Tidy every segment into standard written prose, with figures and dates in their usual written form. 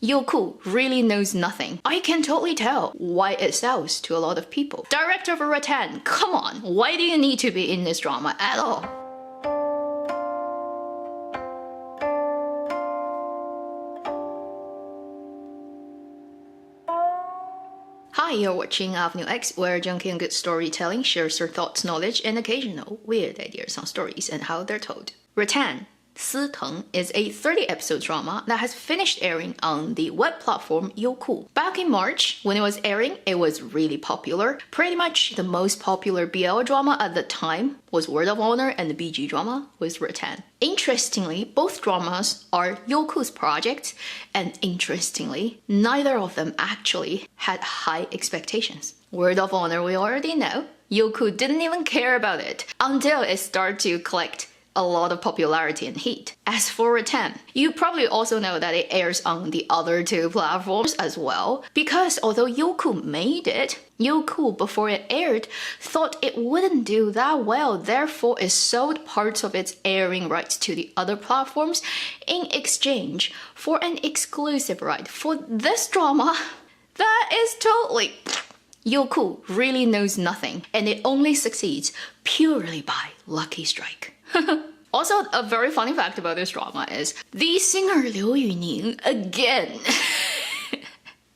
Youku really knows nothing. I can totally tell why it sells to a lot of people. Director of Rattan, come on, why do you need to be in this drama at all? Hi, you're watching Avenue X, where junkie and good storytelling shares their thoughts, knowledge, and occasional weird ideas on stories and how they're told. Rattan, 司藤 is a 30-episode drama that has finished airing on the web platform Youku. Back in March, when it was airing, it was really popular. Pretty much the most popular BL drama at the time was Word of Honor, and the BG drama was Rattan. Interestingly, both dramas are Youku's projects, and interestingly, neither of them actually had high expectations. Word of Honor we already know. Youku didn't even care about it until it started to collect a lot of popularity and heat. As for Rattan, you probably also know that it airs on the other two platforms as well, because although Youku made it, Youku before it aired thought it wouldn't do that well, therefore it sold parts of its airing rights to the other platforms in exchange for an exclusive right for this drama. That is totally... Youku really knows nothing, and it only succeeds purely by lucky strike. Also, a very funny fact about this drama is the singer Liu Yuning again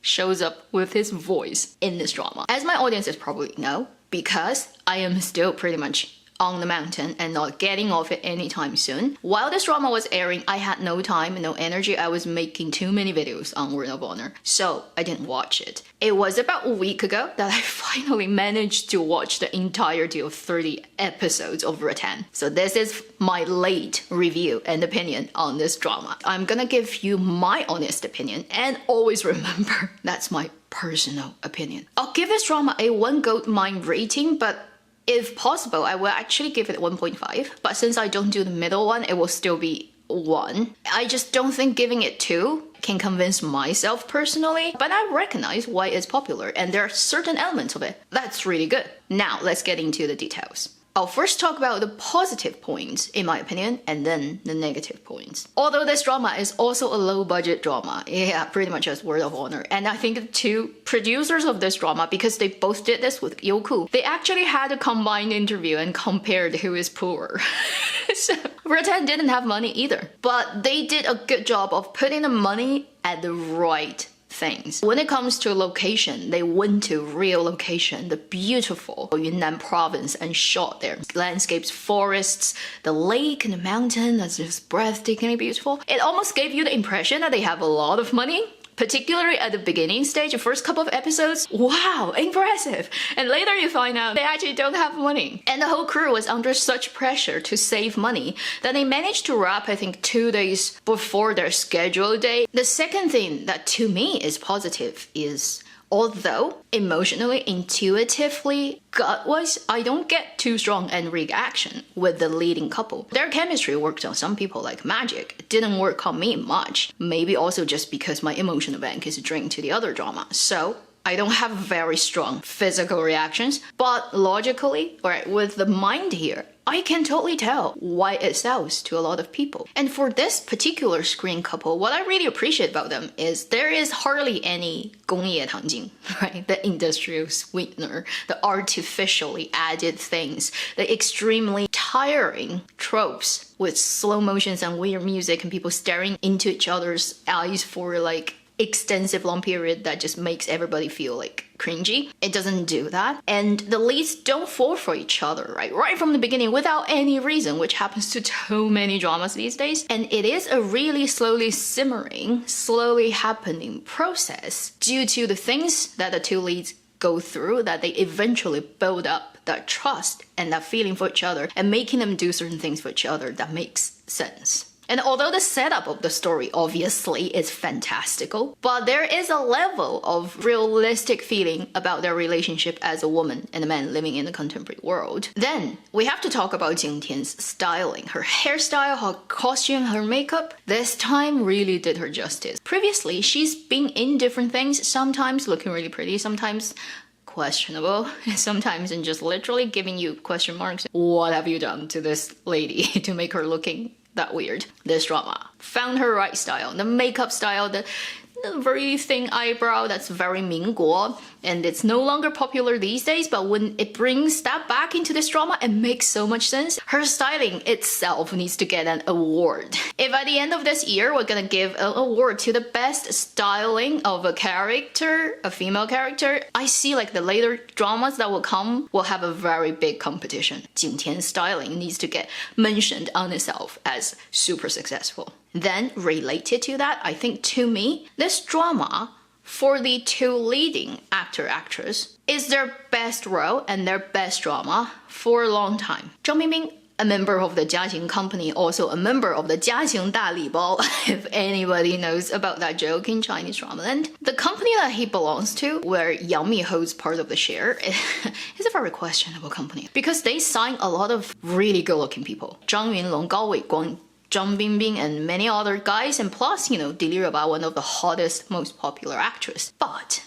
shows up with his voice in this drama. As my audiences probably know, because I am still pretty much on the mountain and not getting off it anytime soon. While this drama was airing, I had no time and no energy. I was making too many videos on Word of Honor, so I didn't watch it. It was about a week ago that I finally managed to watch the entirety of 30 episodes of Rattan. So this is my late review and opinion on this drama. I'm gonna give you my honest opinion, and always remember, that's my personal opinion. I'll give this drama a 1 gold mine rating, but if possible, I will actually give it 1.5. But since I don't do the middle one, it will still be 1. I just don't think giving it 2 can convince myself personally, but I recognize why it's popular, and there are certain elements of it that's really good. Now, let's get into the details. I'll first talk about the positive points, in my opinion, and then the negative points. Although this drama is also a low-budget drama, yeah, pretty much as Word of Honor, and I think the two producers of this drama, because they both did this with Youku, they actually had a combined interview and compared who is poorer. So, Rattan didn't have money either, but they did a good job of putting the money at the right things. When it comes to location, they went to real location, the beautiful Yunnan province, and shot there. Landscapes, forests, the lake and the mountain, that's just breathtakingly beautiful. It almost gave you the impression that they have a lot of money. Particularly at the beginning stage, the first couple of episodes, wow, impressive! And later you find out they actually don't have money. And the whole crew was under such pressure to save money that they managed to wrap, I think, 2 days before their scheduled day. The second thing that to me is positive is, although emotionally, intuitively, gut-wise, I don't get too strong and reaction with the leading couple. Their chemistry worked on some people like magic. It didn't work on me much. Maybe also just because my emotional bank is drained to the other drama. So I don't have very strong physical reactions, but logically, or with the mind here, I can totally tell why it sells to a lot of people. And for this particular screen couple, what I really appreciate about them is there is hardly any 工业糖精, right? The industrial sweetener, the artificially added things, the extremely tiring tropes with slow motions and weird music and people staring into each other's eyes for like extensive long period that just makes everybody feel like cringy. It doesn't do that. And the leads don't fall for each other, right from the beginning without any reason, which happens to so many dramas these days. And it is a really slowly simmering, slowly happening process due to the things that the two leads go through, that they eventually build up that trust and that feeling for each other, and making them do certain things for each other that makes sense. And although the setup of the story obviously is fantastical, but there is a level of realistic feeling about their relationship as a woman and a man living in the contemporary world. Then we have to talk about Jing Tian's styling. Her hairstyle, her costume, her makeup, this time really did her justice. Previously, she's been in different things, sometimes looking really pretty, sometimes questionable, sometimes in just literally giving you question marks. What have you done to this lady to make her looking that weird? This drama found her right style, the makeup style, the a very thin eyebrow that's very 民国, and it's no longer popular these days, but when it brings that back into this drama, it makes so much sense. Her styling itself needs to get an award. If at the end of this year, we're gonna give an award to the best styling of a character, a female character, I see like the later dramas that will come will have a very big competition. 景甜 styling needs to get mentioned on itself as super successful. Then, related to that, I think to me, this drama for the two leading actor-actress is their best role and their best drama for a long time. 张彬彬, a member of the Jiaxing company, also a member of the Jiaxing 大礼包, if anybody knows about that joke in Chinese drama land. The company that he belongs to, where Yang Mi holds part of the share, is a very questionable company because they sign a lot of really good-looking people. Zhang Yunlong, Gao Weiguang, Zhang Bingbing, and many other guys, and plus, Dilira Ba, one of the hottest, most popular actresses. But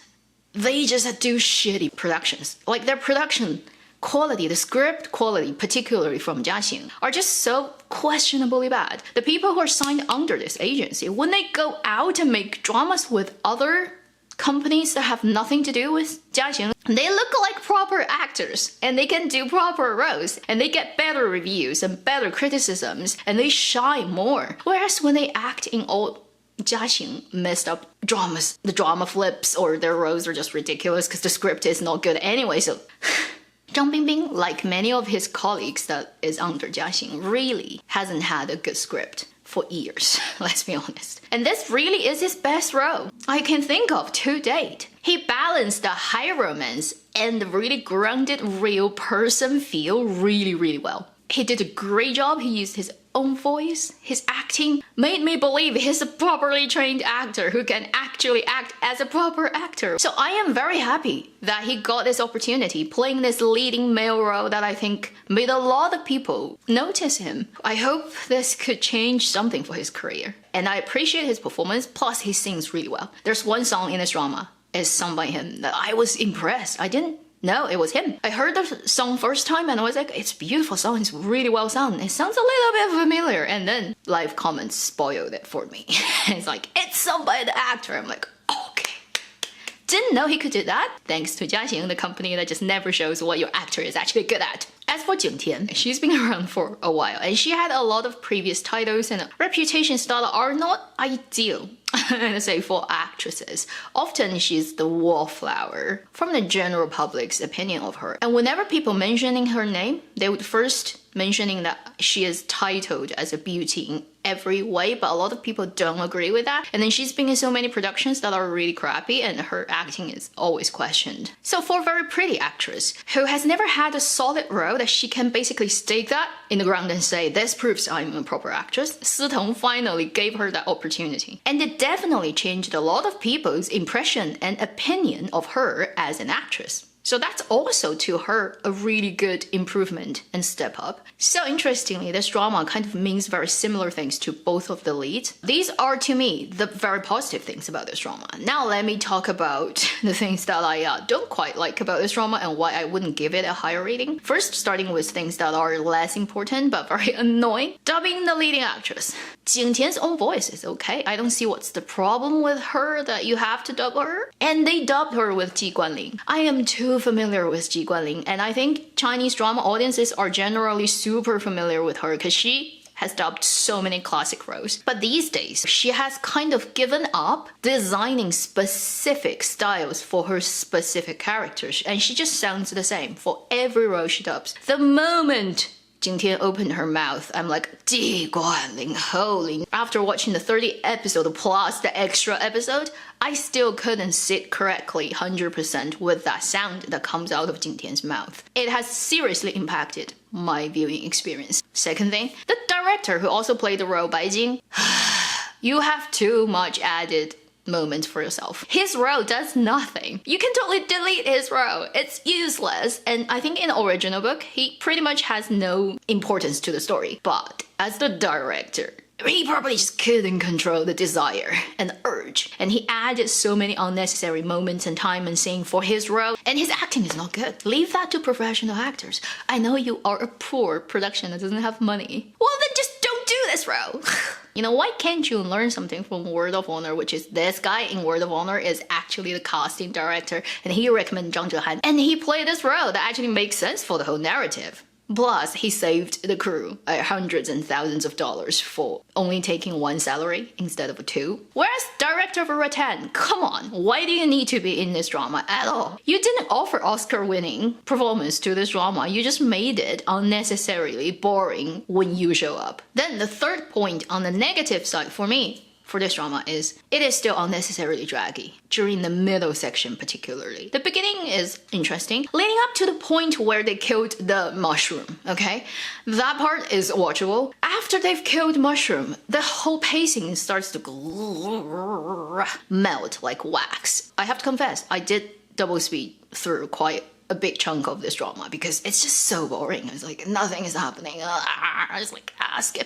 they just do shitty productions. Like their production quality, the script quality, particularly from Jiaxing, are just so questionably bad. The people who are signed under this agency, when they go out and make dramas with other companies that have nothing to do with Jiaxing, they look like proper actors and they can do proper roles and they get better reviews and better criticisms and they shine more. Whereas when they act in old Jiaxing messed up dramas, the drama flips or their roles are just ridiculous because the script is not good anyway. So Zhang Bingbing, like many of his colleagues that is under Jiaxing, really hasn't had a good script for years, let's be honest. And this really is his best role I can think of to date. He balanced the high romance and the really grounded real person feel really well. He did a great job. He used his own voice. His acting made me believe he's a properly trained actor who can actually act as a proper actor. So I am very happy that he got this opportunity playing this leading male role that I think made a lot of people notice him. I hope this could change something for his career. And I appreciate his performance, plus he sings really well. There's one song in this drama is sung by him that I was impressed. I didn't know it was him. I heard the song first time and I was like, it's a beautiful song, it's really well sung. It sounds a little bit familiar. And then live comments spoiled it for me. It's like, it's sung by the actor. I'm like, okay. Didn't know he could do that. Thanks to Jiaxing, the company that just never shows what your actor is actually good at. As for Jing Tian, she's been around for a while and she had a lot of previous titles and reputations that are not ideal, say, for actresses. Often she's the wallflower from the general public's opinion of her. And whenever people mentioning her name, they would first mentioning that she is titled as a beauty in every way, but a lot of people don't agree with that. And then she's been in so many productions that are really crappy and her acting is always questioned. So for a very pretty actress who has never had a solid role that she can basically stake that in the ground and say, this proves I'm a proper actress, Si Teng finally gave her that opportunity. And it definitely changed a lot of people's impression and opinion of her as an actress. So that's also to her a really good improvement and step up. So interestingly, this drama kind of means very similar things to both of the leads. These are to me the very positive things about this drama. Now let me talk about the things that I don't quite like about this drama and why I wouldn't give it a higher rating. First, starting with things that are less important but very annoying. Dubbing the leading actress. Jing Tian's own voice is okay. I don't see what's the problem with her that you have to dub her. And they dubbed her with Ji Guanling. I am too familiar with Ji Guanling, and I think Chinese drama audiences are generally super familiar with her because she has dubbed so many classic roles. But these days, she has kind of given up designing specific styles for her specific characters, and she just sounds the same for every role she dubs. The moment Jing Tian opened her mouth, I'm like, Ji Guanling, holy. After watching the 30 episode plus the extra episode, I still couldn't sit correctly 100% with that sound that comes out of Jing Tian's mouth. It has seriously impacted my viewing experience. Second thing, the director who also played the role Bai Jing, you have too much added moment for yourself. His role does nothing. You can totally delete his role. It's useless. And I think in the original book, he pretty much has no importance to the story. But as the director, he probably just couldn't control the desire and urge. And he added so many unnecessary moments and time and scene for his role. And his acting is not good. Leave that to professional actors. I know you are a poor production that doesn't have money. Well, then just don't do this role. You know, why can't you learn something from Word of Honor, which is this guy in Word of Honor is actually the casting director, and he recommended Zhang Zhehan, and he played this role that actually makes sense for the whole narrative. Plus, he saved the crew hundreds and thousands of dollars for only taking one salary instead of two. Whereas director of Rattan, come on, why do you need to be in this drama at all? You didn't offer Oscar-winning performance to this drama, you just made it unnecessarily boring when you show up. Then the third point on the negative side for me, for this drama is it is still unnecessarily draggy during the middle section particularly. The beginning is interesting, leading up to the point where they killed the mushroom, okay? That part is watchable. After they've killed mushroom, the whole pacing starts to melt like wax. I have to confess, I did double speed through quite a big chunk of this drama because it's just so boring. It's like nothing is happening. It's like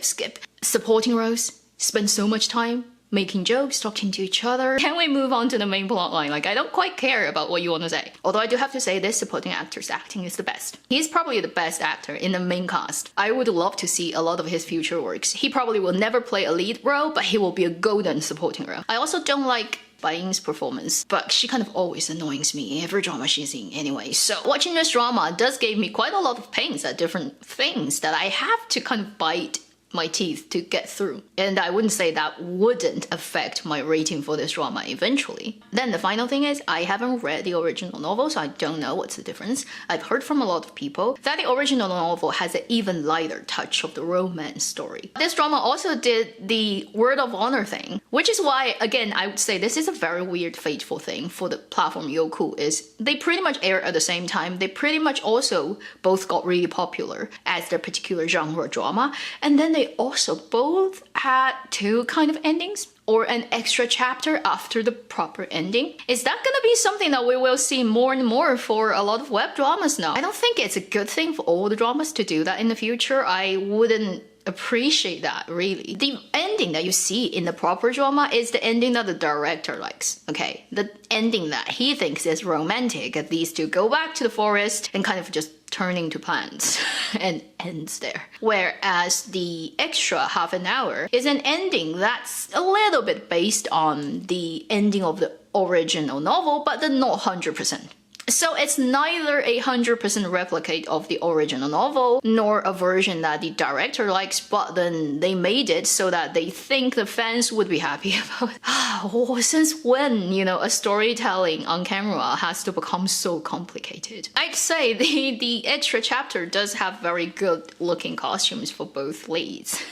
skip. Supporting roles spend so much time making jokes, talking to each other. Can we move on to the main plot line? Like, I don't quite care about what you want to say. Although I do have to say this supporting actor's acting is the best. He's probably the best actor in the main cast. I would love to see a lot of his future works. He probably will never play a lead role, but he will be a golden supporting role. I also don't like Ying's performance, but she kind of always annoys me every drama she's in anyway. So watching this drama does give me quite a lot of pains at different things that I have to kind of bite my teeth to get through. And I wouldn't say that wouldn't affect my rating for this drama eventually. Then the final thing is I haven't read the original novel, so I don't know what's the difference. I've heard from a lot of people that the original novel has an even lighter touch of the romance story. This drama also did the Word of Honor thing, which is why, again, I would say this is a very weird, fateful thing for the platform Youku is they pretty much air at the same time. They pretty much also both got really popular as their particular genre drama, and then they also both had two kind of endings or an extra chapter after the proper ending. Is that gonna be something that we will see more and more for a lot of web dramas now? I don't think it's a good thing for all the dramas to do that in the future. I wouldn't appreciate that really. The ending that you see in the proper drama is the ending that the director likes, okay? The ending that he thinks is romantic, at least to go back to the forest and kind of just turning to plants and ends there. Whereas the extra half an hour is an ending that's a little bit based on the ending of the original novel, but then not 100%. So it's neither a 100% replicate of the original novel, nor a version that the director likes, but then they made it so that they think the fans would be happy about it. Since when, you know, a storytelling on camera has to become so complicated? I'd say the extra chapter does have very good looking costumes for both leads.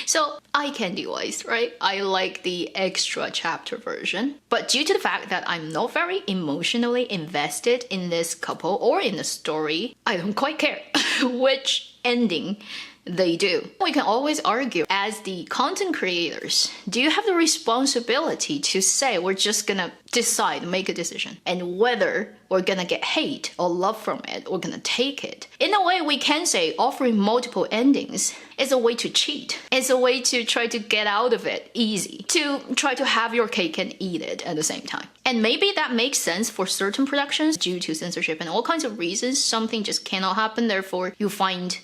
So eye candy wise, right? I like the extra chapter version. But due to the fact that I'm not very emotionally invested in this couple or in the story, I don't quite care which ending they do. We can always argue as the content creators, do you have the responsibility to say we're just gonna decide, make a decision, and whether we're gonna get hate or love from it, we're gonna take it. In a way, we can say offering multiple endings is a way to cheat. It's a way to try to get out of it easy, to try to have your cake and eat it at the same time. And maybe that makes sense for certain productions due to censorship and all kinds of reasons. Something just cannot happen, therefore you find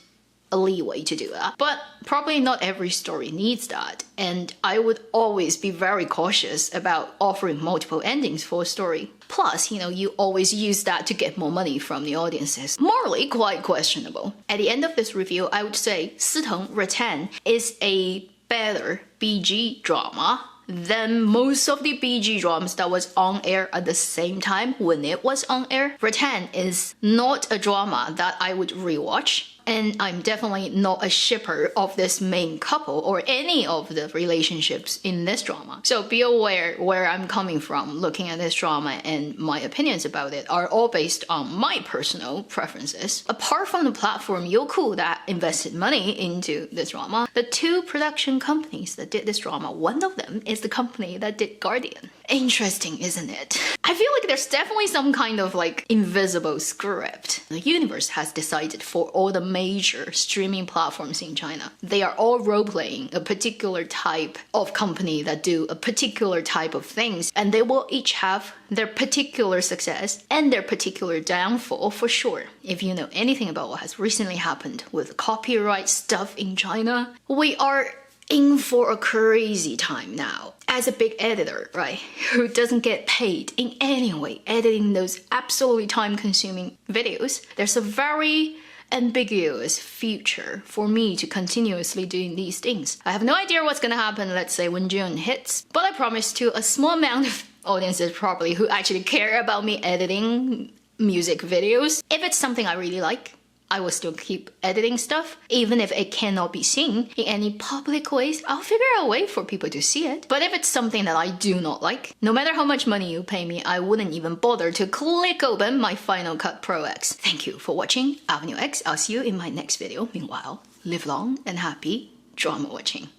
a leeway to do that. But probably not every story needs that. And I would always be very cautious about offering multiple endings for a story. Plus, you know, you always use that to get more money from the audiences. Morally, quite questionable. At the end of this review, I would say Rattan is a better BG drama than most of the BG dramas that was on air at the same time when it was on air. Rattan is not a drama that I would rewatch. And I'm definitely not a shipper of this main couple or any of the relationships in this drama. So be aware where I'm coming from looking at this drama, and my opinions about it are all based on my personal preferences. Apart from the platform Youku that invested money into this drama, the two production companies that did this drama, one of them is the company that did Guardian. Interesting, isn't it? I feel like there's definitely some kind of like invisible script. The universe has decided for all the major streaming platforms in China, they are all role-playing a particular type of company that do a particular type of things, and they will each have their particular success and their particular downfall for sure. If you know anything about what has recently happened with copyright stuff in China, we are in for a crazy time now. As a big editor, right, who doesn't get paid in any way editing those absolutely time-consuming videos, there's a very ambiguous future for me to continuously doing these things. I have no idea what's gonna happen, let's say, when June hits, but I promise to a small amount of audiences probably who actually care about me editing music videos. If it's something I really like, I will still keep editing stuff. Even if it cannot be seen in any public ways, I'll figure out a way for people to see it. But if it's something that I do not like, no matter how much money you pay me, I wouldn't even bother to click open my Final Cut Pro X. Thank you for watching Avenue X. I'll see you in my next video. Meanwhile, live long and happy drama watching.